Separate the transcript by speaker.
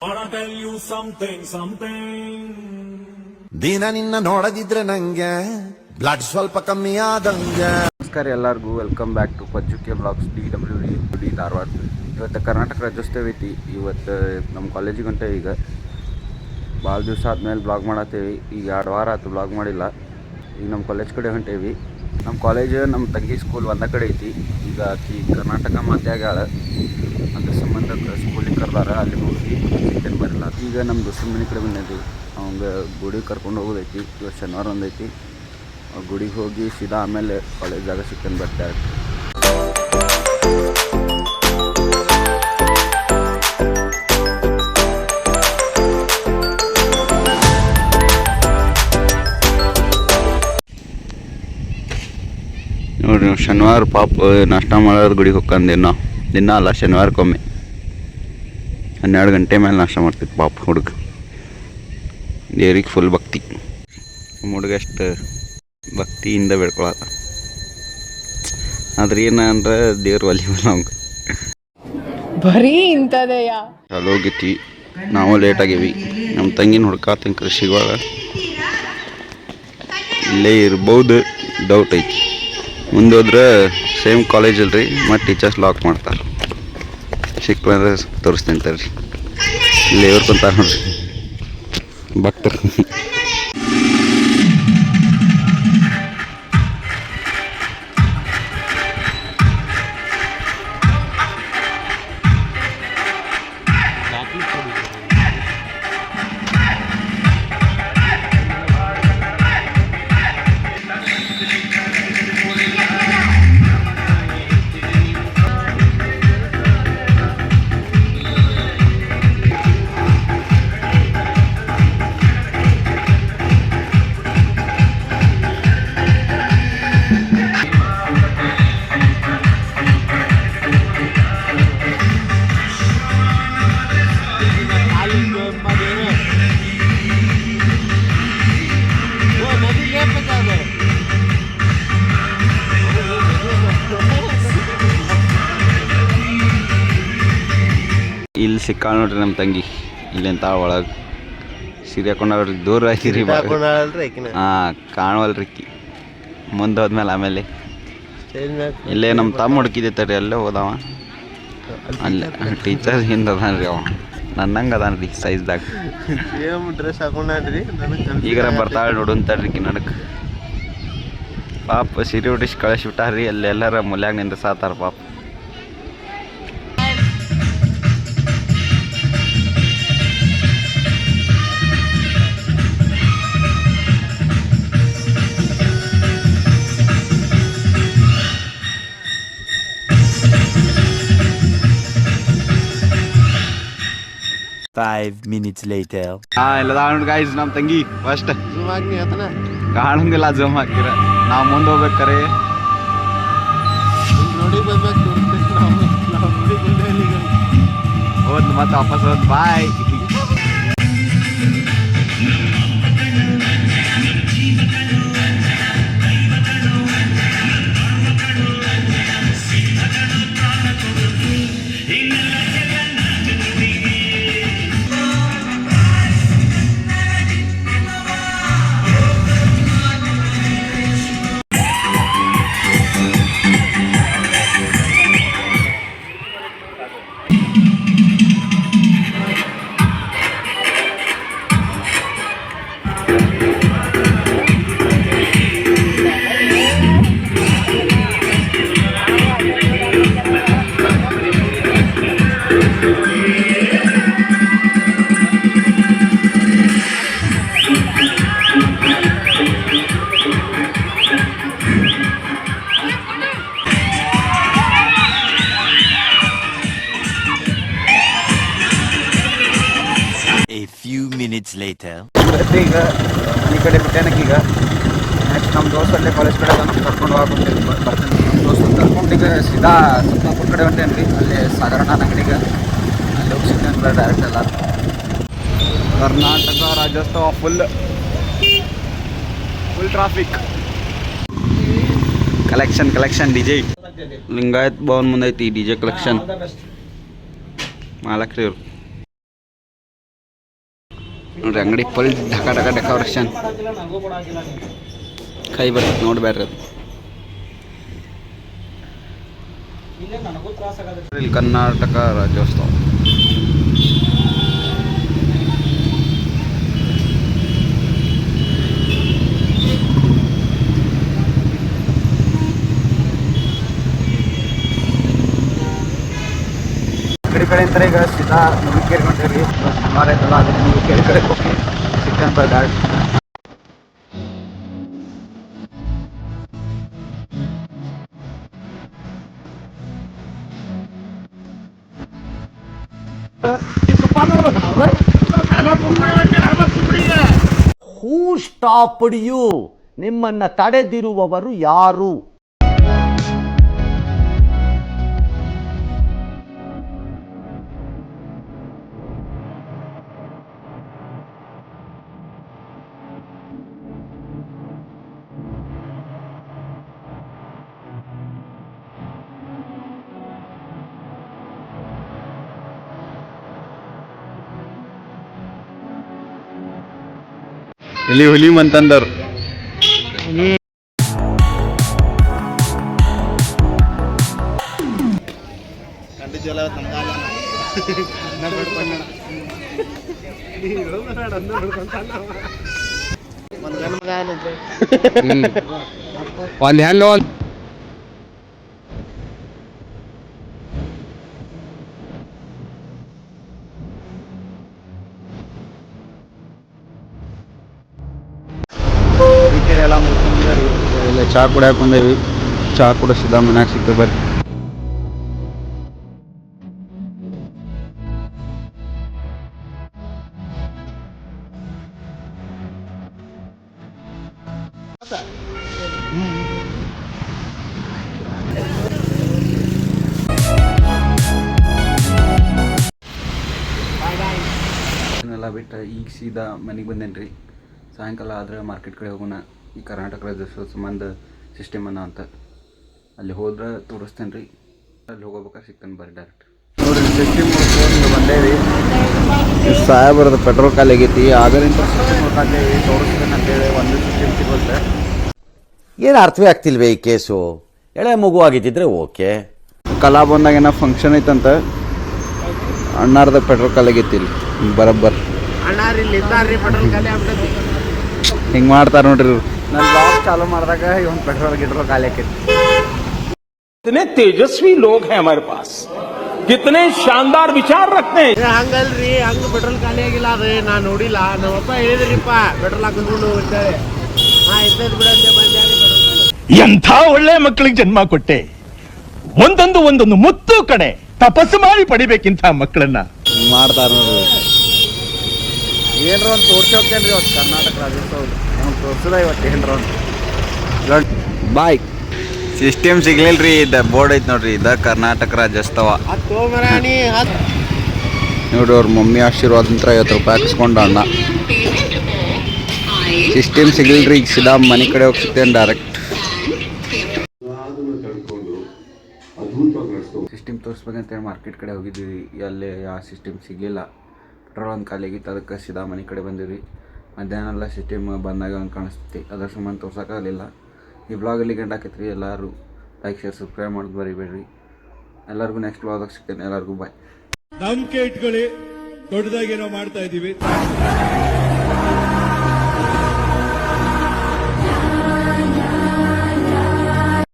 Speaker 1: Wanna tell you something.
Speaker 2: ದಿನ ನಿನ್ನ ನೋಡದಿದ್ರೆ ನಂಗೆ ಬ್ಲಡ್ ಸ್ವಲ್ಪ ಕಮ್ಮಿ ಆದಂಗೆ.
Speaker 3: ನಮಸ್ಕಾರ ಎಲ್ಲರಿಗೂ, ವೆಲ್ಕಮ್ ಬ್ಯಾಕ್ ಟು ಪಜ್ಜುಕೆ ಬ್ಲಾಗ್ಸ್ DWD ಧಾರವಾಡ. ಇವತ್ತು ಕರ್ನಾಟಕ ರಾಜ್ಯೋತ್ಸವ ಐತಿ. ಇವತ್ತು ನಮ್ಮ ಕಾಲೇಜಿಗೆ ಹೊಂಟೇವಿ. ಈಗ ಭಾಳ ದಿವಸ ಆದ್ಮೇಲೆ ಬ್ಲಾಗ್ ಮಾಡತ್ತೇವಿ. ಈಗ 2 ವಾರ ಆಯ್ತು ಬ್ಲಾಗ್ ಮಾಡಿಲ್ಲ. ಈಗ ನಮ್ಮ ಕಾಲೇಜ್ ಕಡೆ ಹೊಂಟೇವಿ. ನಮ್ಮ ಕಾಲೇಜ್ ನಮ್ಮ ತಂಗಿ ಸ್ಕೂಲ್ ಒಂದೇ ಕಡೆ ಐತಿ. ಈಗ ಆಕಿ ಕರ್ನಾಟಕ ಮಾತೆ ಆಗ್ಯಾಳ, ಅದ್ರ ಸಂಬಂಧ ಸ್ಕೂಲಿಗೆ ಕರೆದಾರ. ಅಲ್ಲಿ ಹೋಗಿ ಚಿಕನ್ ಬರಲ್ಲ. ಈಗ ನಮ್ಮ ದೋಸ್ತರ ಮನೆ ಕಡೆ ಬಂದಿದ್ವಿ. ಅವಂಗೆ ಗುಡಿಗೆ ಕರ್ಕೊಂಡು ಹೋಗೋದೈತಿ. ಇವತ್ತು ಶನಿವಾರ ಒಂದೈತಿ. ಗುಡಿಗೆ ಹೋಗಿ ಸೀದಾ ಆಮೇಲೆ ಕಾಲೇಜಾಗ ಚಿಕನ್ ಬರ್ತಾರೆ. ನೋಡ್ರಿ, ಶನಿವಾರ ಪಾಪ ನಾಷ್ಟ ಮಾಡೋದು ಗುಡಿಗೆ ಹೋಗ್ಕಂದು ದಿನ ಅಲ್ಲ, ಶನಿವಾರಕ್ಕೊಮ್ಮೆ 12 ಗಂಟೆ ಮೇಲೆ ನಾಷ್ಟ ಮಾಡ್ತಿತ್ತು ಪಾಪ ಹುಡುಗ. ದೇವ್ರಿಗೆ ಫುಲ್ ಭಕ್ತಿ. ಹುಡುಗ ಅಷ್ಟು ಭಕ್ತಿಯಿಂದ ಬೇಡ್ಕೊಳತ್ತ. ಆದ್ರೆ ಏನಂದ್ರೆ ದೇವ್ರು ಒಲಿವಲ್ಲ ಅವಂಗೆ.
Speaker 4: ಬರೀ ಇಂಥದೆಯಾ
Speaker 3: ಚಲೋ ಹೋಗಿತ್ತಿ. ನಾವು ಲೇಟ್ ಆಗೀವಿ. ನಮ್ಮ ತಂಗಿನ ಹುಡ್ಕಾತ ಕೃಷಿಗಳ ಇಲ್ಲೇ ಇರ್ಬೋದು, ಡೌಟ್ ಐತಿ. ಮುಂದೆ ಹೋದ್ರೆ ಸೇಮ್ ಕಾಲೇಜ್ ಅಲ್ರಿ, ಮತ್ತು ಟೀಚರ್ಸ್ ಲಾಕ್ ಮಾಡ್ತಾರೆ. ಸಿಕ್ಕಂದ್ರೆ ತೋರಿಸ್ತೀನಿ ತರ್ರಿ. ಇಲ್ಲೇ ಇವ್ರು ಕುಂತಾರೆ ನೋಡ್ರಿ, ಭಕ್ತರು. ಇಲ್ಲಿ ಸಿಕ್ಕಾಳ ನೋಡ್ರಿ ನಮ್ಮ ತಂಗಿ. ಇಲ್ಲಿಂತ ಒಳಗೆ ಸೀರೆ ಹಾಕೊಂಡ್ರಿ, ದೂರ ಹಾಕಿರಿ. ಹಾಂ, ಕಾಣವಲ್ರಿ. ಮುಂದೆ ಹೋದ್ಮೇಲೆ ಆಮೇಲೆ ಇಲ್ಲೇ ನಮ್ಮ ತಮ್ಮ ಹುಡುಕಿದೆ ತಡ್ರಿ, ಅಲ್ಲೇ ಹೋದವ. ಅಲ್ಲೇ ಟೀಚರ್ ಹಿಂದೆ ಅದಾನ್ರಿ ಅವ, ನನ್ನಂಗೆ ಅದಾನ್ರಿ ಸೈಜ್ದಾಗ.
Speaker 2: ಡ್ರೆಸ್ ಹಾಕೊಂಡ್ರಿ
Speaker 3: ಈಗಾರ ಬರ್ತಾಳೆ ನೋಡುನ್ ತಡ್ರಿ ನಡಕ್. ಪಾಪ ಸೀರೆ ಉಡಿಸಿ ಕಳಿಸ್ಬಿಟ್ಟಾರ್ರಿ. ಅಲ್ಲೆಲ್ಲರ ಮುಲ್ಯಾಗ ನಿಂದ ಸಾತಾರ ಪಾಪ.
Speaker 2: Five minutes later.
Speaker 3: ಎಲ್ಲ ನೋಡಿ ಗೈಸ್, ನಮ್ಮ ತಂಗಿ ಫಸ್ಟ್ ಕಾಣಂಗಿಲ್ಲ. ಜೂಮ್ ಹಾಕಿರ ನಾವು ಮುಂದೆ ಹೋಗ್ಬೇಕಾರೆ ಹೋದ್ ಮತ್ತೆ ವಾಪಸ್ ಹೋದ್. ಬಾಯ್.
Speaker 2: A few minutes later.
Speaker 3: ಈಗ ಈ ಕಡೆ ಬಿಟ್ಟೇನಕ್ಕೆ. ಈಗ ನೆಕ್ಸ್ಟ್ ನಮ್ಮ ದೋಸ್ತಲ್ಲೇ ಕಾಲೇಜ್ ಕಡೆ ಕರ್ಕೊಂಡು ಹೋಗ್ಬಿಟ್ಟು ಬರ್ತೀನಿ. ನಮ್ಮ ದೋಸ್ತ ಕರ್ಕೊಂಡು ಈಗ ಸೀದಾ ಸುತ್ತಮುತ್ತ ಕಡೆ ಹೊಂಟೇನು ರೀ. ಅಲ್ಲಿ ಸಾಗರಣ ಅಂಗಡಿಗೆ ಅಲ್ಲಿ ಹೋಗಿ ಸಿಗ್ತೇನೆ ಡೈರೆಕ್ಟ್ ಎಲ್ಲ. Karnataka Rajyotsava full traffic. Collection DJ Lingayat Bhavan ಮುಂದೆ ಐತಿ DJ ಕಲೆಕ್ಷನ್. ಮಾಲಕ್ರಿ ಇವ್ರು. ನೋಡ್ರಿ ಅಂಗಡಿ ಫುಲ್ ಢಕ ಢಕ ಡೆಕೋರೇಷನ್ ಕೈ ಬರ್ತದೆ ನೋಡ್ಬೇಡ್ರಿ ಅದು. ಇಲ್ಲಿ ಕರ್ನಾಟಕ ರಾಜ್ಯೋತ್ಸವ ಕಡೆ ಅಂತಾರೆ. ಈಗ ಸೀದಾ ನುಗ್ಗಿಕೇರಿ ಹೊಂಟೇವಿ. ಸುಮಾರು ಆಯ್ತಲ್ಲ ಅದಕ್ಕೆ ನುಗ್ಗಿಕೇರಿ ಕಡೆ ಹೋಗಿ ಸಿಕ್ಕಂತ ಗಾಡಿ
Speaker 5: ಹೂ ಸ್ಟಾಪ್ಡ್ ಯು? ನಿಮ್ಮನ್ನ ತಡೆದಿರುವವರು ಯಾರು?
Speaker 3: ಇಲ್ಲಿ ಹುಲಿ ಅಂತಂದವ್ರು. ಒಂದು ಹೆಣ್ಣು ಎಲ್ಲ ಮುಗಿಸ್ಕೊಂಡ್ರಿ. ಇಲ್ಲ ಚಹಾ ಕುಡಿಯಾಕ ಬಂದೇವಿ. ಚಹಾ ಕೂಡ ಸಿದ್ಧ ಮನ್ಯಾಗ ಸಿಗ್ತದೆ ಬರ್ರಿ. ಎಲ್ಲ ಬಿಟ್ಟು ಈಗ ಸೀದಾ ಮನೆಗೆ ಬಂದೇನ್ರಿ. ಸಾಯಂಕಾಲ ಆದರೆ ಮಾರ್ಕೆಟ್ ಕಡೆ ಹೋಗೋಣ. ಈ ಕರ್ನಾಟಕ ರಾಜ್ಯೋತ್ಸವ ಸಂಬಂಧ ಸಿಸ್ಟಮ್ ಅನ್ನ ಅಂತ ಅಲ್ಲಿ ಹೋದ್ರೆ ತೋರಿಸ್ತೇನೆ ರೀ. ಅಲ್ಲಿ ಹೋಗೋಬೇಕಾದ್ರೆ ಸಿಗ್ತಾನೆ ಬರ್ರಿ ಡೈರೆಕ್ಟ್. ನೋಡಿರಿ ಸಿಸ್ಟಮ್ ಬಂದೇವಿ. ಸಾಹೇಬರದ ಪೆಟ್ರೋಲ್ ಖಾಲಿ ಆಗೈತಿ. ಆಗಲಿಂದ ಸಿಸ್ಟಮ್ ಖಾಲಿ ತೋರಿಸ್ತೇನೆ ಅಂತೇಳಿ ಒಂದು ಸಿಸ್ಟಮ್ ಸಿಗುತ್ತೆ.
Speaker 5: ಏನು ಅರ್ಥವೇ ಆಗ್ತಿಲ್ವೇ ಈ ಕೇಸು? ಎಳೆ ಮಗು ಆಗಿದ್ದಿದ್ರೆ ಓಕೆ.
Speaker 3: ಕಲಾ ಬಂದಾಗ ಏನೋ ಫಂಕ್ಷನ್ ಐತಂತ ಅಣ್ಣಾರ್ದ ಪೆಟ್ರೋಲ್ ಖಾಲಿ ಆಗೈತಿ ಇಲ್ಲಿ ಬರಬ್ಬರ್. ಹಿಂಗೆ ಮಾಡ್ತಾರೆ ನೋಡ್ರಿ. ನನ್ನ ಬ್ಲಾಗ್ ಚಾಲೂ ಮಾಡಿದಾಗ ಇವನ್ ಪೆಟ್ರೋಲ್ ಗಿಟ್ರೋಲ್ ಖಾಲಿ ಆಕೈತಿ.
Speaker 1: कितने तेजस्वी लोग हैं हमारे पास, कितने शानदार विचार रखते हैं.
Speaker 6: ಹಂಗಲ್ರಿ, ಹಂಗ ಪೆಟ್ರೋಲ್ ಖಾಲಿ ಆಗಿಲ್ಲ. ಅದೇ ನಾ ನೋಡಿಲ್ಲ. ನಮ್ಮಪ್ಪ ಹೇಳಿದ್ರಿಪ್ಪ ಪೆಟ್ರೋಲ್ ಹಾಕಿಸ್ಕೊಂಡು ಅಂತೇಳಿ. ಇದ್ದದ್ ಬಿಡಂತೆ ಬಂದ್ಯಾರಿ.
Speaker 1: ಎಂಥ ಒಳ್ಳೆ ಮಕ್ಕಳಿಗೆ ಜನ್ಮ ಕೊಟ್ಟೆ. ಒಂದೊಂದು ಮುತ್ತು ಕಡೆ ತಪಸ್ಸು ಮಾಡಿ ಪಡಿಬೇಕಿಂತ ಮಕ್ಕಳನ್ನ.
Speaker 3: ಮಾಡ್ತಾರೆ ನೋಡ್ರಿ. ಏನ್ರ ಒಂದು ತೋರ್ಸಿ ಹೋಗ್ತೇನೆ ರೀ ಇವತ್ತು ಕರ್ನಾಟಕ ರಾಜ್ಯೋತ್ಸವ ತೋರ್ಸದ ಇವತ್ತು ಏನ್ರ ಒಂದು. ಬಾಯ್ ಸಿಸ್ಟಮ್ ಸಿಗ್ಲಿಲ್ಲ ರೀ. ಇದ ಬೋರ್ಡ್ ಐತೆ ನೋಡ್ರಿ, ಇದ ಕರ್ನಾಟಕ ರಾಜ್ಯೋತ್ಸವ ನೋಡ್ರಿ. ಅವ್ರ ಮಮ್ಮಿ ಆಶೀರ್ವಾದ ಅಂತ 50 ರೂಪಾಯಿ ಹಾಕಿಸ್ಕೊಂಡು ಅಣ್ಣ. ಸಿಸ್ಟಮ್ ಸಿಗ್ಲಿಲ್ಲ ರೀ. ಈಗ ಸೀದಾ ಮನೆ ಕಡೆ ಹೋಗಿ ಸಿಗ್ತೇನೆ ಡೈರೆಕ್ಟ್. ಸಿಸ್ಟಮ್ ತೋರಿಸ್ಬೇಕಂತೇಳಿ ಮಾರ್ಕೆಟ್ ಕಡೆ ಹೋಗಿದ್ವಿ. ಅಲ್ಲಿ ಆ ಸಿಸ್ಟಮ್ ಸಿಗಲಿಲ್ಲ. ಪೆಟ್ರೋಲ್ ಒಂದು ಖಾಲಿ ಆಗಿತ್ತು. ಅದಕ್ಕೆ ಸೀದಾ ಮನೆ ಕಡೆ ಬಂದಿವಿ. ಮಧ್ಯಾಹ್ನ ಎಲ್ಲ ಸಿಸ್ಟಮ್ ಬಂದಾಗ ಒಂದು ಕಾಣಿಸ್ತೈತಿ. ಅದ್ರ ಸಂಬಂಧ ತೋರ್ಸೋಕ್ಕಾಗಲಿಲ್ಲ. ಈ ಬ್ಲಾಗಲ್ಲಿ ಗಂಟೆ ಆಕೈತ್ರಿ. ಎಲ್ಲರೂ ಲೈಕ್ ಶೇರ್ ಸಬ್ಸ್ಕ್ರೈಬ್ ಮಾಡೋದು ಬರಿಬೇಡ್ರಿ. ಎಲ್ಲರಿಗೂ ನೆಕ್ಸ್ಟ್ ಬ್ಲಾಗ್ದಾಗ ಸಿಗ್ತೇನೆ. ಎಲ್ಲರಿಗೂ ಬಾಯ್.
Speaker 1: ನಂಬಿಕೆ ಇಟ್ಕೊಳ್ಳಿ, ದೊಡ್ಡದಾಗಿ ಏನೋ ಮಾಡ್ತಾ ಇದ್ದೀವಿ.